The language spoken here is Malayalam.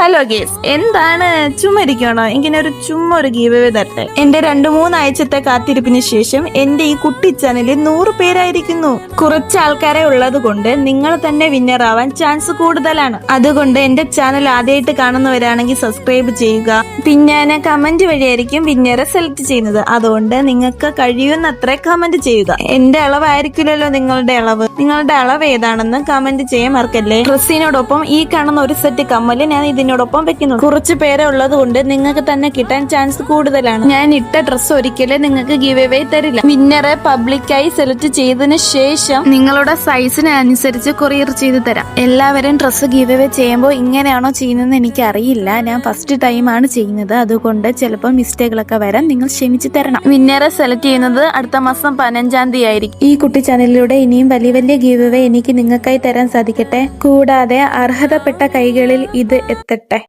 ഹലോ ഗേസ്, എന്താണ് ചുമ്മാ ഇങ്ങനെ ചുമ്മാ ഒരു ഗീവ് അവേ തരട്ടെ. എന്റെ 2-3 ആഴ്ചത്തെ കാത്തിരിപ്പിന് ശേഷം എന്റെ ഈ കുട്ടി ചാനലിൽ 100 പേരായിരിക്കുന്നു. കുറച്ച് ആൾക്കാരെ ഉള്ളത് കൊണ്ട് നിങ്ങൾ തന്നെ വിന്നർ ആവാൻ ചാൻസ് കൂടുതലാണ്. അതുകൊണ്ട് എന്റെ ചാനൽ ആദ്യമായിട്ട് കാണുന്നവരാണെങ്കിൽ സബ്സ്ക്രൈബ് ചെയ്യുക. പിന്നെ ഞാൻ കമന്റ് വഴിയായിരിക്കും വിന്നറെ സെലക്ട് ചെയ്യുന്നത്. അതുകൊണ്ട് നിങ്ങൾക്ക് കഴിയുന്നത്ര കമന്റ് ചെയ്യുക. എന്റെ അളവായിരിക്കില്ലല്ലോ നിങ്ങളുടെ അളവ് ഏതാണെന്ന് കമന്റ് ചെയ്യാൻ മറക്കല്ലേ. ഡ്രസ്സിനോടൊപ്പം ഈ കാണുന്ന ഒരു സെറ്റ് കമ്മല് ഞാൻ ഇതിനോടൊപ്പം വെക്കുന്നു. കുറച്ച് പേരെ ഉള്ളത് കൊണ്ട് നിങ്ങൾക്ക് തന്നെ കിട്ടാൻ ചാൻസ് കൂടുതലാണ്. ഞാൻ ഇട്ട ഡ്രസ്സ് ഒരിക്കലും നിങ്ങൾക്ക് ഗിവ് അവേ തരില്ല. വിന്നറെ പബ്ലിക്കായി സെലക്ട് ചെയ്തതിന് ശേഷം നിങ്ങളുടെ സൈസിന് അനുസരിച്ച് കൊറിയർ ചെയ്ത് തരാം. എല്ലാവരും ഡ്രസ്സ് ഗിവ് അവേ ചെയ്യുമ്പോൾ ഇങ്ങനെയാണോ ചെയ്യുന്നതെന്ന് എനിക്ക് അറിയില്ല. ഞാൻ ഫസ്റ്റ് ടൈം ആണ് ചെയ്യുന്നത്. അതുകൊണ്ട് ചിലപ്പോൾ മിസ്റ്റേക്കുകളൊക്കെ വരാം. നിങ്ങൾ ക്ഷമിച്ചു തരണം. വിന്നറെ സെലക്ട് ചെയ്യുന്നത് അടുത്ത മാസം 15-ാം തീയതി ആയിരിക്കും. ഈ കുട്ടി ചാനലിലൂടെ ഇനിയും വലിയ വലിയ ഗിവ് അവേ എനിക്ക് നിങ്ങൾക്കായി തരാൻ സാധിക്കട്ടെ. കൂടാതെ അർഹതപ്പെട്ട കൈകളിൽ ഇത് എത്തട്ടെ.